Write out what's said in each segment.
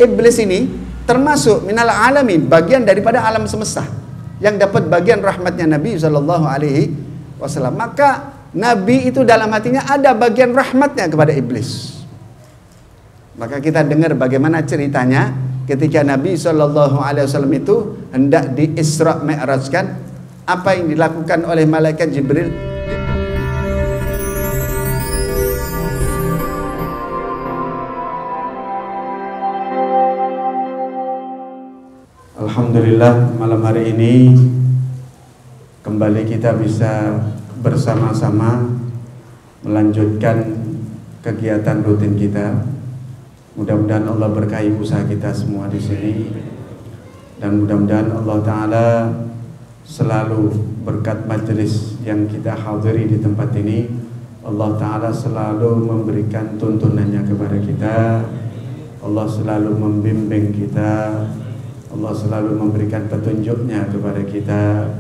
iblis ini termasuk minal alamin, bagian daripada alam semesta yang dapat bagian rahmatnya Nabi Shallallahu Alaihi Wasallam. Maka Nabi itu dalam hatinya ada bagian rahmatnya kepada iblis. Maka kita dengar bagaimana ceritanya ketika Nabi Shallallahu Alaihi Wasallam itu hendak di Isra Mi'rajkan, apa yang dilakukan oleh malaikat Jibril. Alhamdulillah, malam hari ini kembali kita bisa bersama-sama melanjutkan kegiatan rutin kita. Mudah-mudahan Allah berkahi usaha kita semua di sini, dan mudah-mudahan Allah Ta'ala selalu berkat majelis yang kita hadiri di tempat ini. Allah Ta'ala selalu memberikan tuntunannya kepada kita. Allah selalu membimbing kita. Allah selalu memberikan petunjuknya kepada kita,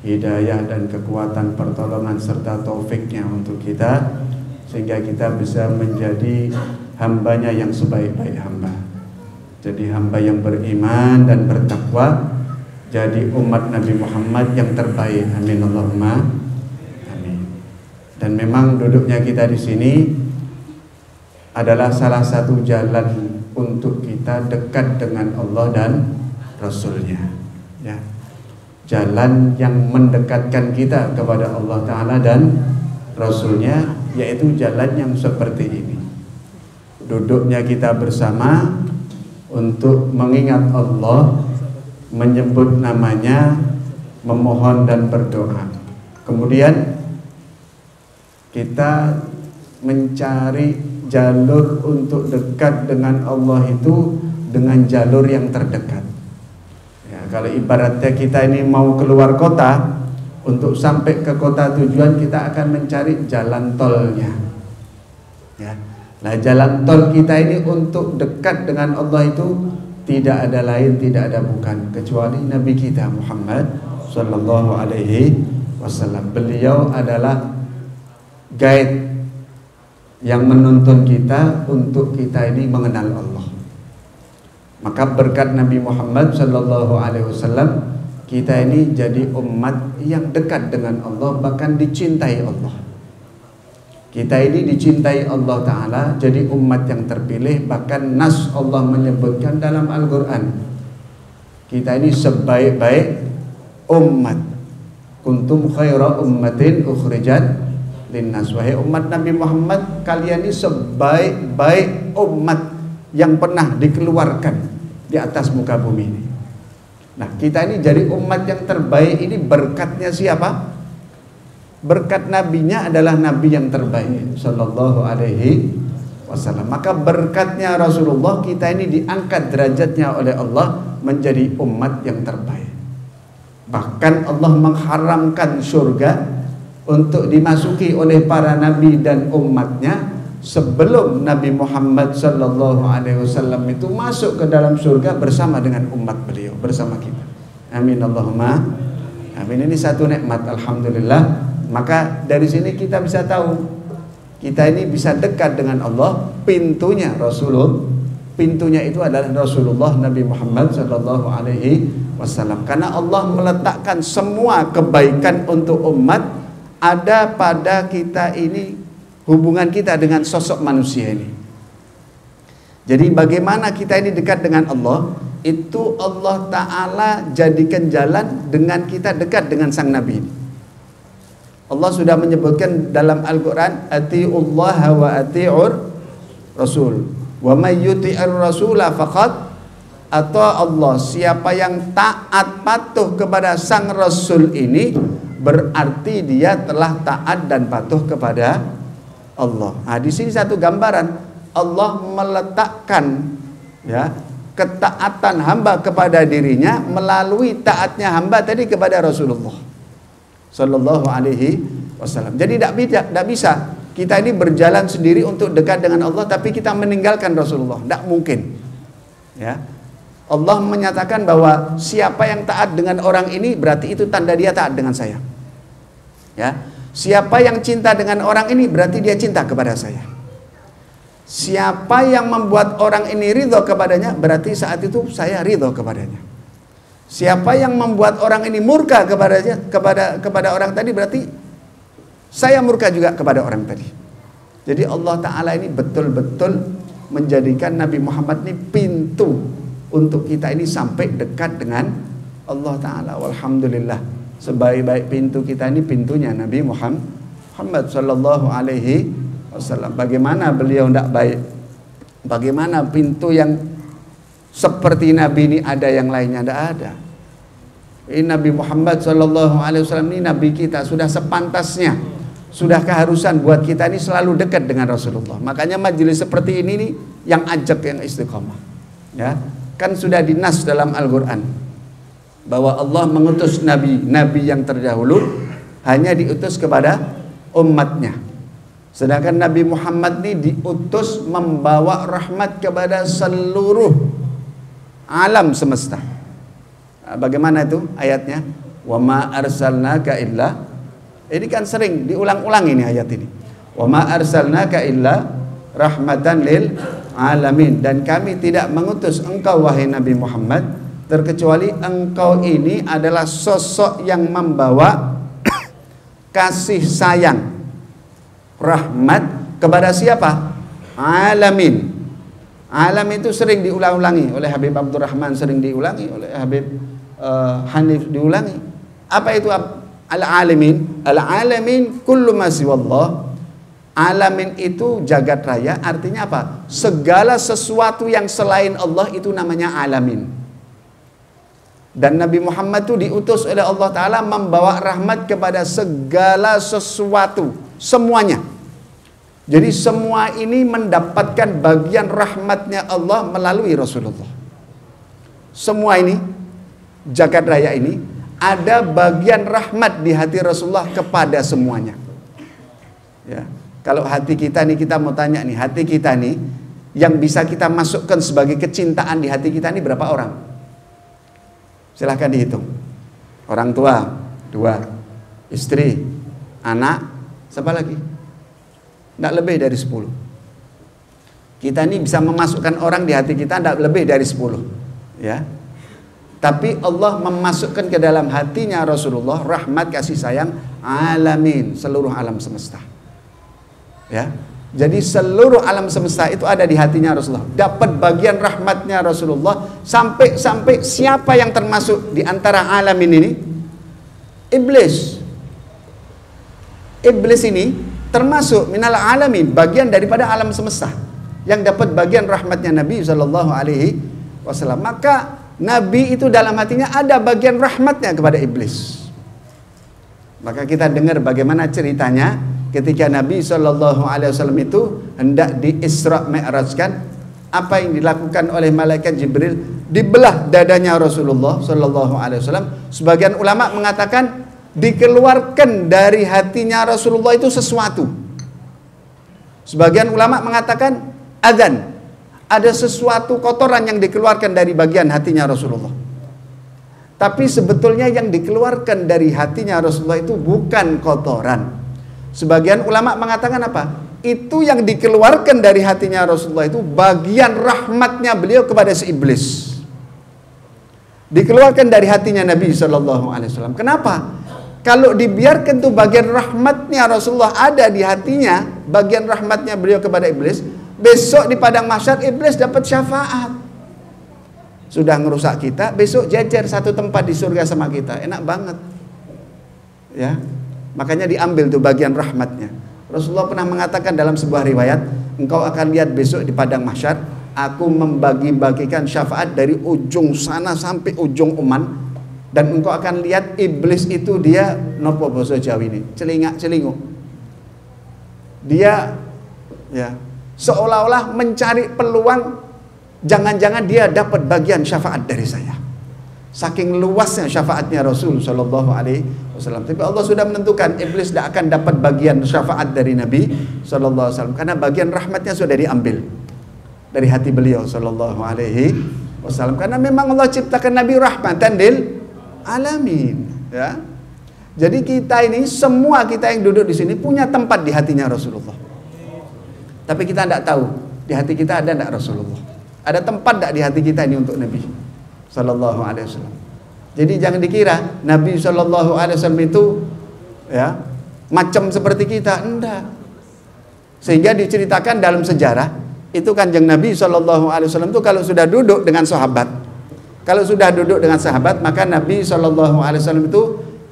hidayah dan kekuatan pertolongan serta taufiknya untuk kita, sehingga kita bisa menjadi hambanya yang sebaik-baik hamba. Jadi hamba yang beriman dan bertakwa, jadi umat Nabi Muhammad yang terbaik. Amin Allahumma amin. Dan memang duduknya kita di sini adalah salah satu jalan untuk kita dekat dengan Allah dan Rasulnya, ya. Jalan yang mendekatkan kita kepada Allah Ta'ala dan Rasulnya, yaitu jalan yang seperti ini. Duduknya kita bersama untuk mengingat Allah, menyebut namanya, memohon dan berdoa. Kemudian kita mencari jalur untuk dekat dengan Allah itu dengan jalur yang terdekat. Kalau ibaratnya kita ini mau keluar kota, untuk sampai ke kota tujuan kita akan mencari jalan tolnya, ya. Nah, jalan tol kita ini untuk dekat dengan Allah itu tidak ada lain, tidak ada bukan kecuali Nabi kita Muhammad Sallallahu Alaihi Wasallam. Beliau adalah guide yang menuntun kita untuk kita ini mengenal Allah. Maka berkat Nabi Muhammad Sallallahu Alaihi Wasallam, kita ini jadi umat yang dekat dengan Allah, bahkan dicintai Allah. Kita ini dicintai Allah Ta'ala, jadi umat yang terpilih. Bahkan nas Allah menyebutkan dalam Al-Quran, kita ini sebaik-baik umat. Kuntum khaira ummatin ukhrijat linnas. Wahai umat Nabi Muhammad, kalian ini sebaik-baik umat yang pernah dikeluarkan di atas muka bumi ini. Nah, kita ini jadi umat yang terbaik ini berkatnya siapa? Berkat nabinya adalah nabi yang terbaik Sallallahu Alaihi Wasallam. Maka berkatnya Rasulullah, kita ini diangkat derajatnya oleh Allah menjadi umat yang terbaik. Bahkan Allah mengharamkan surga untuk dimasuki oleh para nabi dan umatnya sebelum Nabi Muhammad Sallallahu Alaihi Wasallam itu masuk ke dalam surga bersama dengan umat beliau, bersama kita. Amin Allahumma amin. Ini satu nikmat, alhamdulillah. Maka dari sini kita bisa tahu kita ini bisa dekat dengan Allah. Pintunya Rasulullah, pintunya itu adalah Rasulullah Nabi Muhammad Sallallahu Alaihi Wasallam. Karena Allah meletakkan semua kebaikan untuk umat ada pada kita ini. Hubungan kita dengan sosok manusia ini. Jadi bagaimana kita ini dekat dengan Allah, itu Allah Ta'ala jadikan jalan dengan kita dekat dengan sang Nabi. Allah sudah menyebutkan dalam Al-Quran, ati'ullaha wa ati'ur Rasul, wa may yuti'ir rasula faqad ata Allah. Siapa yang taat patuh kepada sang Rasul ini, berarti dia telah taat dan patuh kepada Allah. Nah, di sini satu gambaran Allah meletakkan, ya, ketaatan hamba kepada dirinya melalui taatnya hamba tadi kepada Rasulullah Sallallahu Alaihi Wasallam. Jadi tidak bisa kita ini berjalan sendiri untuk dekat dengan Allah tapi kita meninggalkan Rasulullah. Tidak mungkin, ya. Allah menyatakan bahwa siapa yang taat dengan orang ini berarti itu tanda dia taat dengan saya, ya. Siapa yang cinta dengan orang ini berarti dia cinta kepada saya. Siapa yang membuat orang ini ridho kepadanya, berarti saat itu saya ridho kepadanya. Siapa yang membuat orang ini murka kepadanya, kepada orang tadi, berarti saya murka juga kepada orang tadi. Jadi Allah Ta'ala ini betul-betul menjadikan Nabi Muhammad ini pintu untuk kita ini sampai dekat dengan Allah Ta'ala. Walhamdulillah, sebaik-baik pintu kita ini pintunya Nabi Muhammad Sallallahu Alaihi Wasallam. Bagaimana beliau tidak baik? Bagaimana pintu yang seperti Nabi ini ada yang lainnya? Tidak ada. Ini Nabi Muhammad Sallallahu Alaihi Wasallam ini Nabi kita, sudah sepantasnya, sudah keharusan buat kita ini selalu dekat dengan Rasulullah. Makanya majelis seperti ini nih yang ajak, yang istiqomah. Ya, kan sudah dinas dalam Al-Quran bahwa Allah mengutus nabi yang terdahulu hanya diutus kepada umatnya. Sedangkan Nabi Muhammad ini diutus membawa rahmat kepada seluruh alam semesta. Bagaimana itu ayatnya? Wa ma arsalnaka illa, ini kan sering diulang-ulang ini ayat ini. Wa ma arsalnaka illa rahmatan lil alamin, dan kami tidak mengutus engkau wahai Nabi Muhammad terkecuali engkau ini adalah sosok yang membawa kasih sayang, rahmat kepada siapa? Alamin. Alam itu sering diulang-ulangi oleh Habib Abdurrahman, sering diulangi oleh Habib Hanif, diulangi. Apa itu al-alamin? Al-alamin kullu ma siwallah. Alamin itu jagat raya, artinya apa? Segala sesuatu yang selain Allah itu namanya alamin. Dan Nabi Muhammad itu diutus oleh Allah Ta'ala membawa rahmat kepada segala sesuatu, semuanya. Jadi semua ini mendapatkan bagian rahmatnya Allah melalui Rasulullah. Semua ini, jagat raya ini, ada bagian rahmat di hati Rasulullah kepada semuanya. Ya. Kalau hati kita nih, kita mau tanya nih, hati kita nih yang bisa kita masukkan sebagai kecintaan di hati kita nih berapa orang? Silahkan dihitung. Orang tua 2, istri, anak, siapa lagi? Tidak lebih dari 10. Kita ini bisa memasukkan orang di hati kita tidak lebih dari 10, ya. Tapi Allah memasukkan ke dalam hatinya Rasulullah rahmat, kasih sayang alamin, seluruh alam semesta. Ya, jadi seluruh alam semesta itu ada di hatinya Rasulullah. Dapat bagian rahmatnya Rasulullah. Sampai siapa yang termasuk di antara alamin ini? Iblis. Iblis ini termasuk minal alamin, bagian daripada alam semesta yang dapat bagian rahmatnya Nabi Sallallahu Alaihi Wasallam. Maka Nabi itu dalam hatinya ada bagian rahmatnya kepada iblis. Maka kita dengar bagaimana ceritanya ketika Nabi Sallallahu Alaihi Wasallam itu hendak di Isra Mi'rajkan, apa yang dilakukan oleh malaikat Jibril? Dibelah dadanya Rasulullah Sallallahu Alaihi Wasallam. Sebagian ulama mengatakan dikeluarkan dari hatinya Rasulullah itu sesuatu. Sebagian ulama mengatakan adzan, ada sesuatu kotoran yang dikeluarkan dari bagian hatinya Rasulullah. Tapi sebetulnya yang dikeluarkan dari hatinya Rasulullah itu bukan kotoran. Sebagian ulama mengatakan apa? Itu yang dikeluarkan dari hatinya Rasulullah itu bagian rahmatnya beliau kepada si iblis. Dikeluarkan dari hatinya Nabi Sallallahu Alaihi Wasallam. Kenapa? Kalau dibiarkan tuh bagian rahmatnya Rasulullah ada di hatinya, bagian rahmatnya beliau kepada iblis, besok di padang mahsyar iblis dapat syafaat. Sudah ngerusak kita, besok jajar satu tempat di surga sama kita, enak banget. Ya, makanya diambil tuh bagian rahmatnya. Rasulullah pernah mengatakan dalam sebuah riwayat, engkau akan lihat besok di padang mahsyar, aku membagi-bagikan syafaat dari ujung sana sampai ujung Oman. Dan engkau akan lihat iblis itu dia nopo basa Jawi ini, celingak-celinguk. Dia ya seolah-olah mencari peluang, jangan-jangan dia dapat bagian syafaat dari saya. Saking luasnya syafaatnya Rasul Shallallahu Alaihi Wasallam. Tapi Allah sudah menentukan iblis tidak akan dapat bagian syafaat dari Nabi Shallallahu Alaihi Wasallam karena bagian rahmatnya sudah diambil dari hati beliau Shallallahu Alaihi Wasallam. Karena memang Allah ciptakan Nabi rahmatan lil alamin, ya. Jadi kita ini, semua kita yang duduk di sini punya tempat di hatinya Rasulullah. Tapi kita tidak tahu Di hati kita ada enggak Rasulullah? Ada tempat enggak di hati kita ini untuk Nabi sallallahu alaihi wasallam? Jadi jangan dikira Nabi sallallahu alaihi wasallam itu ya macam seperti kita, enggak. Sehingga diceritakan dalam sejarah itu Kanjeng Nabi sallallahu alaihi wasallam itu kalau sudah duduk dengan sahabat, maka Nabi sallallahu alaihi wasallam itu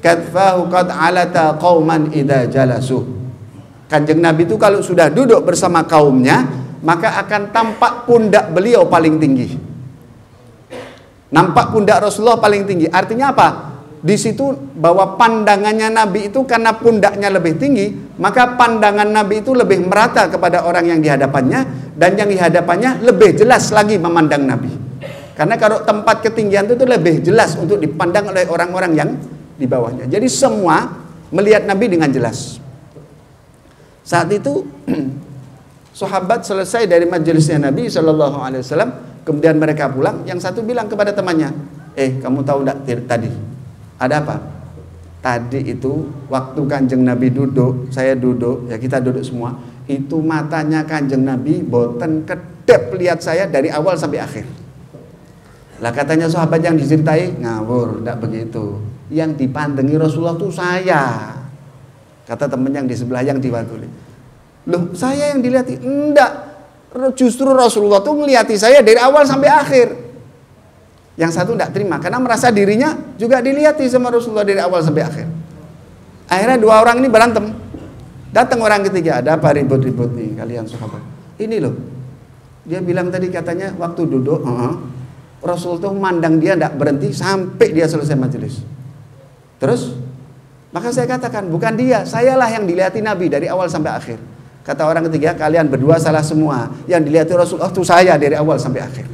katfahu qad alata qauman idza jalasu. Kanjeng Nabi itu kalau sudah duduk bersama kaumnya, maka akan tampak pundak beliau paling tinggi. Nampak pundak Rasulullah paling tinggi. Artinya apa? Di situ bahwa pandangannya Nabi itu karena pundaknya lebih tinggi, maka pandangan Nabi itu lebih merata kepada orang yang di hadapannya, dan yang di hadapannya lebih jelas lagi memandang Nabi. Karena kalau tempat ketinggian itu lebih jelas untuk dipandang oleh orang-orang yang di bawahnya. Jadi semua melihat Nabi dengan jelas. Saat itu sahabat selesai dari majelisnya Nabi Shallallahu Alaihi Wasallam, kemudian mereka pulang. Yang satu bilang kepada temannya, kamu tahu enggak tadi ada apa? Tadi itu waktu Kanjeng Nabi duduk, saya duduk, ya kita duduk semua, itu matanya Kanjeng Nabi boten kedep lihat saya dari awal sampai akhir. Lah katanya sahabat yang diceritai, ngawur, enggak begitu. Yang dipandangi Rasulullah itu saya. Kata teman yang di sebelah yang diwakili. Loh, saya yang dilihat? Enggak. Justru Rasulullah tuh ngelihati saya dari awal sampai akhir. Yang satu enggak terima karena merasa dirinya juga dilihati sama Rasulullah dari awal sampai akhir. Akhirnya dua orang ini berantem. Datang orang ketiga, ada apa ribut-ribut nih kalian sahabat? Ini loh. Dia bilang tadi katanya waktu duduk, Rasul tuh mandang dia enggak berhenti sampai dia selesai majelis. Terus maka saya katakan, bukan dia, sayalah yang dilihati Nabi dari awal sampai akhir. Kata orang ketiga, kalian berdua salah semua. Yang dilihati Rasulullah itu saya dari awal sampai akhir.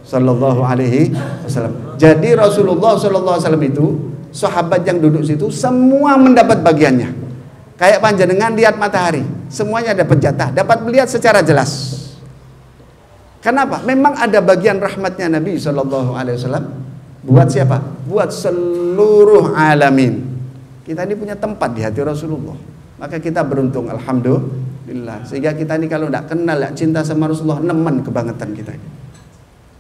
Sallallahu alaihi wasallam. Jadi Rasulullah sallallahu alaihi wasallam itu, sahabat yang duduk situ semua mendapat bagiannya. Kayak panjenengan lihat matahari, semuanya dapat jatah, dapat melihat secara jelas. Kenapa? Memang ada bagian rahmatnya Nabi sallallahu alaihi wasallam. Buat siapa? Buat seluruh alamin. Kita ini punya tempat di hati Rasulullah. Maka kita beruntung, alhamdulillah. Sehingga kita ini kalau tidak kenal, tidak cinta sama Rasulullah, nemen kebangetan kita ini.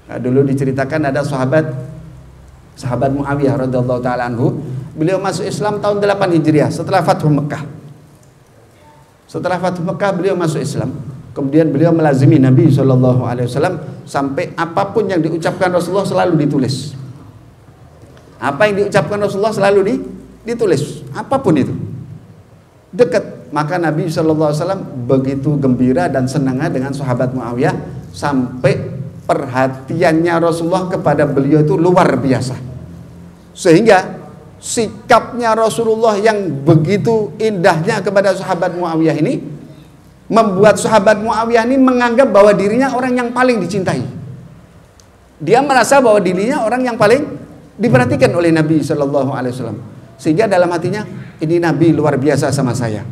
Nah, dulu diceritakan ada sahabat Muawiyah radhiyallahu taala anhu. Beliau masuk Islam tahun 8 Hijriah setelah Fathu Mekah. Setelah Fathu Mekah beliau masuk Islam. Kemudian beliau melazimi Nabi SAW sampai apapun yang diucapkan Rasulullah selalu ditulis. Apa yang diucapkan Rasulullah selalu ditulis, apapun itu. Dekat. Maka Nabi SAW begitu gembira dan senangnya dengan sahabat Muawiyah sampai perhatiannya Rasulullah kepada beliau itu luar biasa. Sehingga sikapnya Rasulullah yang begitu indahnya kepada sahabat Muawiyah ini membuat sahabat Muawiyah ini menganggap bahwa dirinya orang yang paling dicintai. Dia merasa bahwa dirinya orang yang paling diperhatikan oleh Nabi Shallallahu Alaihi Wasallam, sehingga dalam hatinya ini Nabi luar biasa sama saya.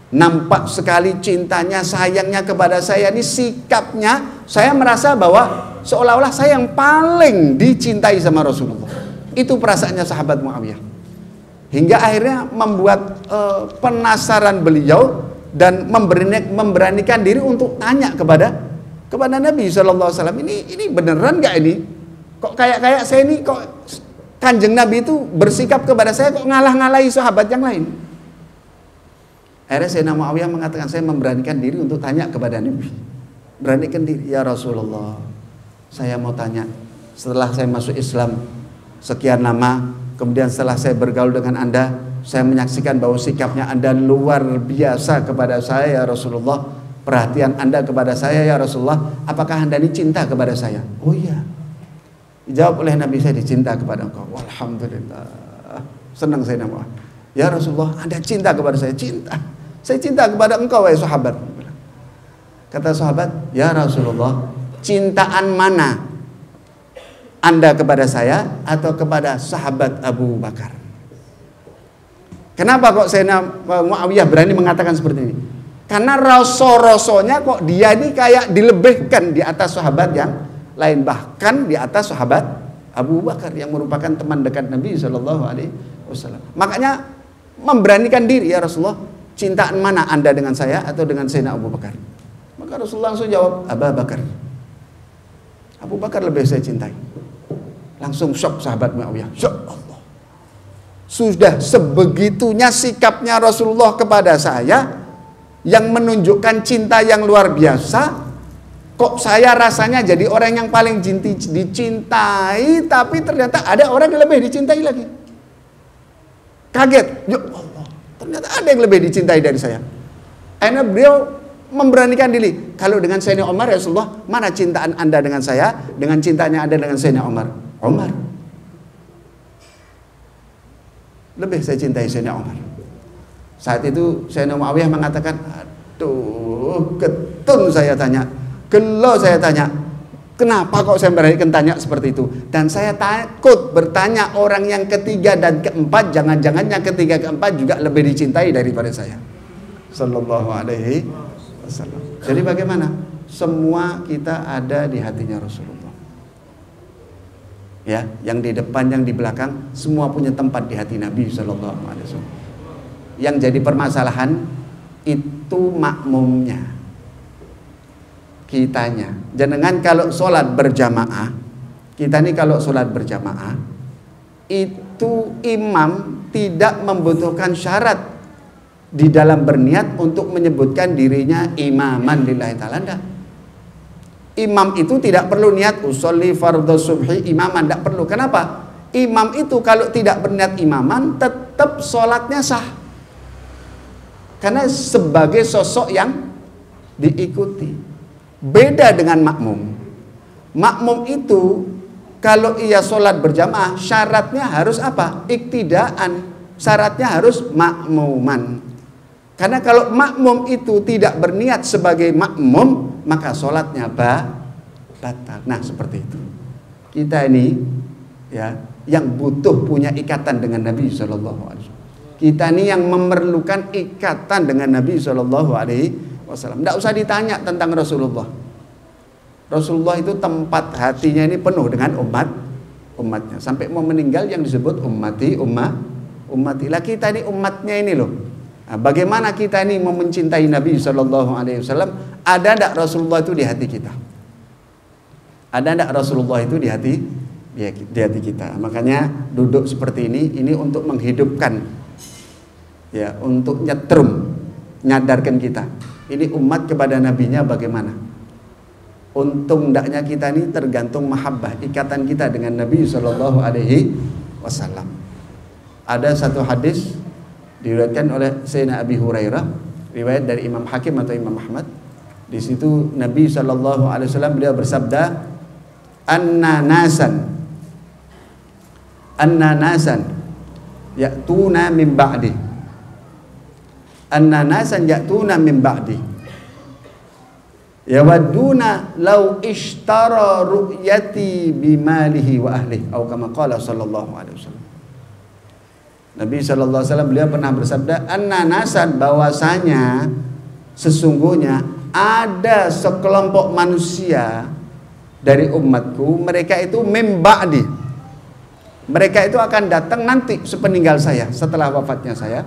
Nampak sekali cintanya, sayangnya kepada saya. Ini sikapnya, saya merasa bahwa seolah-olah saya yang paling dicintai sama Rasulullah. Itu perasaannya sahabat Muawiyah. Hingga akhirnya membuat penasaran beliau dan memberanikan diri untuk tanya kepada Nabi Shallallahu Alaihi Wasallam. Ini beneran nggak ini? Kok kayak saya ini kok Kanjeng Nabi itu bersikap kepada saya kok ngalah-ngalahi sahabat yang lain. Akhirnya Sayyidina Muawiyah mengatakan, saya memberanikan diri untuk tanya kepada Nabi. Beranikan diri, ya Rasulullah, saya mau tanya, setelah saya masuk Islam sekian lama, kemudian setelah saya bergaul dengan Anda, saya menyaksikan bahwa sikapnya Anda luar biasa kepada saya ya Rasulullah. Perhatian Anda kepada saya ya Rasulullah. Apakah Anda ini cinta kepada saya? Oh iya. Dijawab oleh Nabi, saya dicinta kepada engkau. Alhamdulillah. Senang saya nama. Ya Rasulullah, Anda cinta kepada saya? Cinta. Saya cinta kepada engkau wahai sahabat. Kata sahabat, ya Rasulullah, cintaan mana? Anda kepada saya atau kepada sahabat Abu Bakar? Kenapa kok Sayyidina Muawiyah berani mengatakan seperti ini? Karena rasa-rasanya kok dia ini kayak dilebihkan di atas sahabat yang lain, bahkan di atas sahabat Abu Bakar yang merupakan teman dekat Nabi Shallallahu Alaihi Wasallam. Makanya memberanikan diri, ya Rasulullah, cintaan mana Anda dengan saya atau dengan Sayyidina Abu Bakar? Maka Rasulullah langsung jawab, Abu Bakar. Abu Bakar lebih saya cintai. Langsung syok sahabat Muawiyah. Ya Allah. Sudah sebegitunya sikapnya Rasulullah kepada saya yang menunjukkan cinta yang luar biasa. Kok saya rasanya jadi orang yang paling dicintai, tapi ternyata ada orang yang lebih dicintai lagi. Kaget. Ya Allah. Ternyata ada yang lebih dicintai dari saya. Akhirnya beliau memberanikan diri. Kalau dengan Sayyidina Umar, ya Rasulullah, mana cintaan Anda dengan saya dengan cintanya Anda dengan Sayyidina Umar? Umar. Lebih saya cintai Sayyidina Umar. Saat itu Sayyidina Muawiyah mengatakan, aduh, ketun saya tanya, gelo saya tanya, kenapa kok saya berani tanya seperti itu? Dan saya takut bertanya orang yang ketiga dan keempat, jangan-jangan yang ketiga keempat juga lebih dicintai daripada saya. Sallallahu alaihi wasallam. Jadi bagaimana? Semua kita ada di hatinya Rasulullah. Ya, yang di depan, yang di belakang, semua punya tempat di hati Nabi Sallallahu Alaihi Wasallam. Yang jadi permasalahan itu makmumnya, kitanya. Jangan kalau sholat berjamaah, kita nih kalau sholat berjamaah, itu imam tidak membutuhkan syarat di dalam berniat untuk menyebutkan dirinya imaman lillahi ta'ala. Imam itu tidak perlu niat usolli fardhu subhi imaman, tidak perlu. Kenapa? Imam itu kalau tidak berniat imaman tetap sholatnya sah, karena sebagai sosok yang diikuti. Beda dengan makmum. Makmum itu kalau ia sholat berjamaah syaratnya harus apa? Iktidaan. Syaratnya harus makmuman. Karena kalau makmum itu tidak berniat sebagai makmum, maka sholatnya batal. Nah seperti itu. Kita ini ya yang butuh punya ikatan dengan Nabi Shallallahu Alaihi Wasallam. Kita ini yang memerlukan ikatan dengan Nabi Shallallahu Alaihi Wasallam. Tidak usah ditanya tentang Rasulullah. Rasulullah itu tempat hatinya ini penuh dengan umatnya. Sampai mau meninggal yang disebut ummati. Lah kita ini umatnya ini loh. Nah, bagaimana kita ini mau mencintai Nabi Shallallahu Alaihi Wasallam? Ada tidak Rasulullah itu di hati kita? Ada tidak Rasulullah itu di hati kita? Makanya duduk seperti ini untuk menghidupkan, ya, untuk nyetrum, nyadarkan kita. Ini umat kepada nabinya bagaimana? Untung ndaknya kita ini tergantung mahabbah, ikatan kita dengan Nabi Shallallahu Alaihi Wasallam. Ada satu hadis diriwayatkan oleh Sayyidina Abi Hurairah, riwayat dari Imam Hakim atau Imam Ahmad. Di situ Nabi Shallallahu Alaihi Wasallam beliau bersabda, anna nasan ya'tuna min ba'di, anna nasan ya'tuna min ba'di yawadduna law ishtara ru'yati bimalihi wa ahlihi, atau kama qala sallallahu alaihi wasallam. Nabi sallallahu alaihi wasallam beliau pernah bersabda, anna nasan, bahwasanya sesungguhnya ada sekelompok manusia dari umatku, mereka itu mim ba'di, mereka itu akan datang nanti sepeninggal saya, setelah wafatnya saya.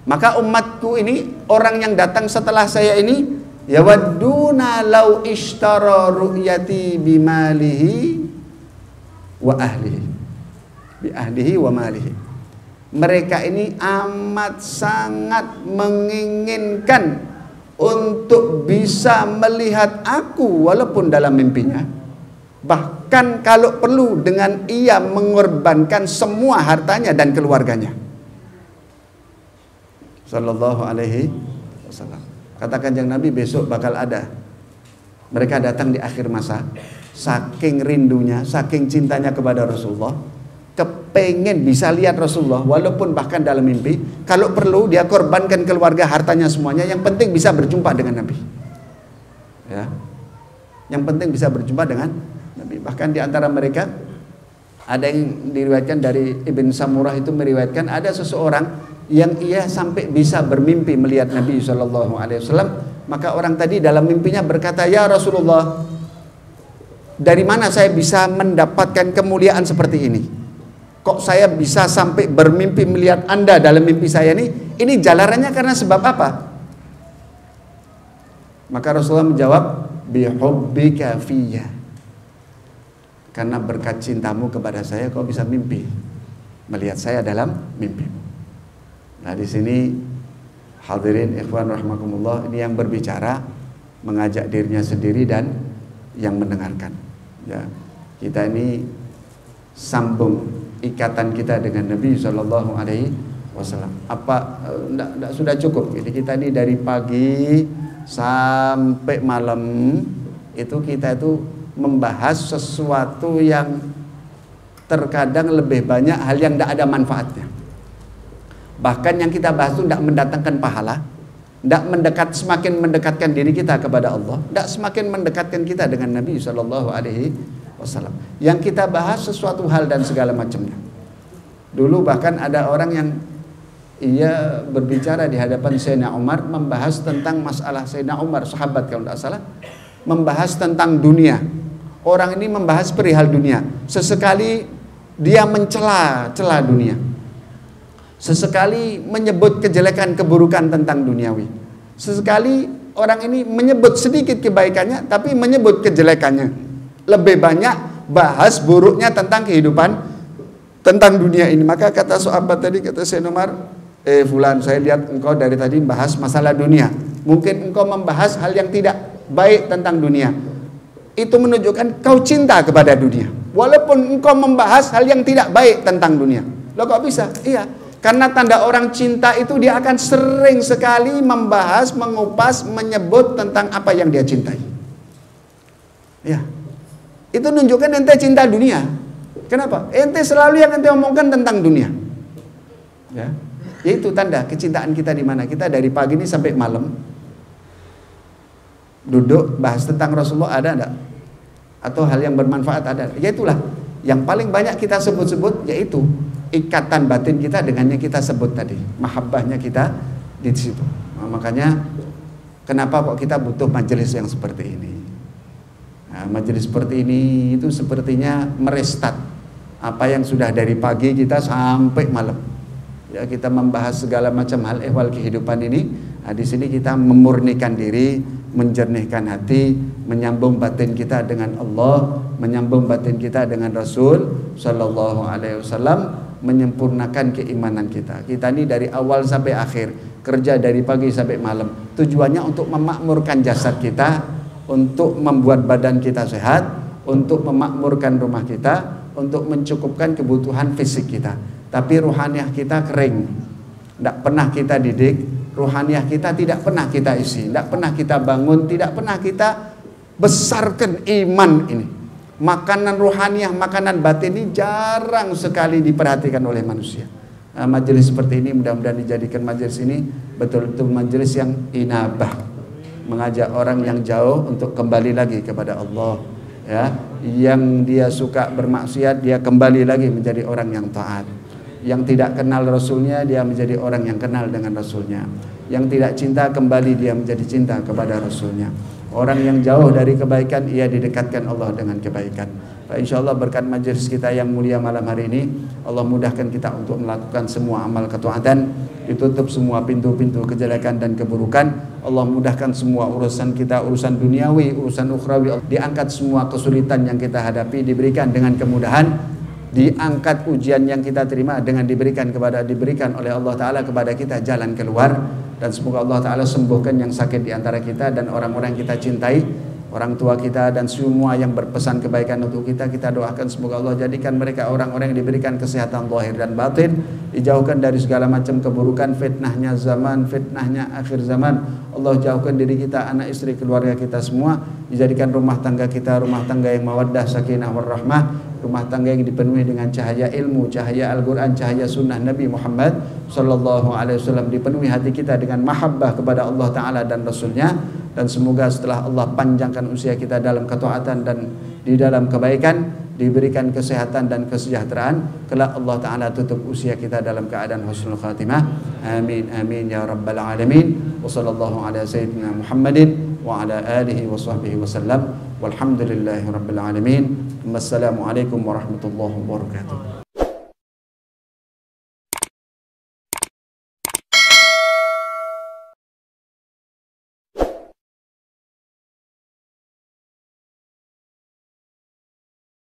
Maka umatku ini, orang yang datang setelah saya ini, yawadduna law ishtara ru'yati bimalihi wa ahlihi, bi ahlihi wa malihi. Mereka ini amat sangat menginginkan untuk bisa melihat aku walaupun dalam mimpinya, bahkan kalau perlu dengan ia mengorbankan semua hartanya dan keluarganya. Sallallahu alaihi wasallam. Kata Kanjeng Nabi, besok bakal ada mereka datang di akhir masa, saking rindunya, saking cintanya kepada Rasulullah, kepengen bisa lihat Rasulullah walaupun bahkan dalam mimpi. Kalau perlu dia korbankan keluarga, hartanya, semuanya, yang penting bisa berjumpa dengan Nabi, ya, yang penting bisa berjumpa dengan Nabi. Bahkan di antara mereka ada yang diriwayatkan dari Ibn Samurah, itu meriwayatkan ada seseorang yang ia sampai bisa bermimpi melihat Nabi Shallallahu Alaihi Wasallam. Maka orang tadi dalam mimpinya berkata, ya Rasulullah, dari mana saya bisa mendapatkan kemuliaan seperti ini? Kok saya bisa sampai bermimpi melihat Anda dalam mimpi saya ini? Ini jalarannya karena sebab apa? Maka Rasulullah menjawab, bihubbika fiyya. Karena berkat cintamu kepada saya kau bisa mimpi, melihat saya dalam mimpi. Nah, di sini hadirin ikhwan rahimakumullah, ini yang berbicara mengajak dirinya sendiri dan yang mendengarkan. Ya, kita ini sambung ikatan kita dengan Nabi Shallallahu Alaihi Wasallam. Apa enggak sudah cukup? Jadi kita ini dari pagi sampai malam itu kita itu membahas sesuatu yang terkadang lebih banyak hal yang tidak ada manfaatnya. Bahkan yang kita bahas itu tidak mendatangkan pahala, tidak semakin mendekatkan diri kita kepada Allah, tidak semakin mendekatkan kita dengan Nabi Shallallahu Alaihi Wasallam. Yang kita bahas sesuatu hal dan segala macamnya. Dulu bahkan ada orang yang ia berbicara di hadapan Sayyidina Umar, membahas tentang masalah Sayyidina Umar, sahabat kalau tidak salah, membahas tentang dunia. Orang ini membahas perihal dunia. Sesekali dia mencela dunia. Sesekali menyebut kejelekan keburukan tentang duniawi. Sesekali orang ini menyebut sedikit kebaikannya tapi menyebut kejelekannya. Lebih banyak bahas buruknya tentang kehidupan, tentang dunia ini. Maka kata sahabat tadi, kata Sayyidina Umar, fulan, saya lihat engkau dari tadi membahas masalah dunia. Mungkin engkau membahas hal yang tidak baik tentang dunia. Itu menunjukkan kau cinta kepada dunia. Walaupun engkau membahas hal yang tidak baik tentang dunia. Loh kok bisa? Iya, karena tanda orang cinta itu dia akan sering sekali membahas, mengupas, menyebut tentang apa yang dia cintai. Ya, itu menunjukkan ente cinta dunia. Kenapa? Ente selalu yang ente omongkan tentang dunia. Ya, yaitu tanda kecintaan kita di mana. Kita dari pagi ini sampai malam duduk bahas tentang Rasulullah, ada enggak? Atau hal yang bermanfaat ada? Ya itulah yang paling banyak kita sebut-sebut, yaitu ikatan batin kita dengannya kita sebut tadi, mahabbahnya kita di situ. Nah, makanya kenapa kok kita butuh majelis yang seperti ini? Nah, majelis seperti ini itu sepertinya merestat apa yang sudah dari pagi kita sampai malam. Ya, kita membahas segala macam hal ehwal kehidupan ini. Nah, di sini kita memurnikan diri, menjernihkan hati, menyambung batin kita dengan Allah, menyambung batin kita dengan Rasul Sallallahu Alaihi Wasallam, menyempurnakan keimanan kita. Kita ini dari awal sampai akhir kerja dari pagi sampai malam. Tujuannya untuk memakmurkan jasad kita, untuk membuat badan kita sehat, untuk memakmurkan rumah kita, untuk mencukupkan kebutuhan fisik kita. Tapi ruhaniah kita kering, tidak pernah kita didik. Ruhaniah kita tidak pernah kita isi, tidak pernah kita bangun, tidak pernah kita besarkan iman ini. Makanan ruhaniah, makanan batin ini jarang sekali diperhatikan oleh manusia. Nah, majelis seperti ini mudah-mudahan dijadikan majelis ini betul-betul majelis yang inabah, mengajak orang yang jauh untuk kembali lagi kepada Allah. Ya, yang dia suka bermaksiat dia kembali lagi menjadi orang yang taat. Yang tidak kenal Rasulnya dia menjadi orang yang kenal dengan Rasulnya. Yang tidak cinta kembali dia menjadi cinta kepada Rasulnya. Orang yang jauh dari kebaikan ia didekatkan Allah dengan kebaikan. InsyaAllah berkat majelis kita yang mulia malam hari ini, Allah mudahkan kita untuk melakukan semua amal ketaatan, ditutup semua pintu-pintu kejelekan dan keburukan. Allah mudahkan semua urusan kita, urusan duniawi, urusan ukhrawi, diangkat semua kesulitan yang kita hadapi diberikan dengan kemudahan. Diangkat ujian yang kita terima dengan diberikan oleh Allah Ta'ala kepada kita jalan keluar. Dan semoga Allah Ta'ala sembuhkan yang sakit di antara kita dan orang-orang yang kita cintai, orang tua kita dan semua yang berpesan kebaikan untuk kita. Kita doakan semoga Allah jadikan mereka orang-orang yang diberikan kesehatan zahir dan batin, dijauhkan dari segala macam keburukan, fitnahnya zaman, fitnahnya akhir zaman. Allah jauhkan diri kita, anak istri, keluarga kita semua, dijadikan rumah tangga kita rumah tangga yang mawaddah, sakinah, warahmah, rumah tangga yang dipenuhi dengan cahaya ilmu, cahaya Al-Quran, cahaya sunnah Nabi Muhammad Sallallahu Alaihi Wasallam, dipenuhi hati kita dengan mahabbah kepada Allah Ta'ala dan Rasulnya. Dan semoga setelah Allah panjangkan usia kita dalam ketaatan dan di dalam kebaikan, diberikan kesehatan dan kesejahteraan, kelak Allah Ta'ala tutup usia kita dalam keadaan husnul khatimah. Amin amin ya rabbal alamin. Wa sallallahu ala sayyidina Muhammadin wa ala alihi wa sahbihi wa sallam. Walhamdulillahi rabbil alamin. Wassalamualaikum warahmatullahi wabarakatuh.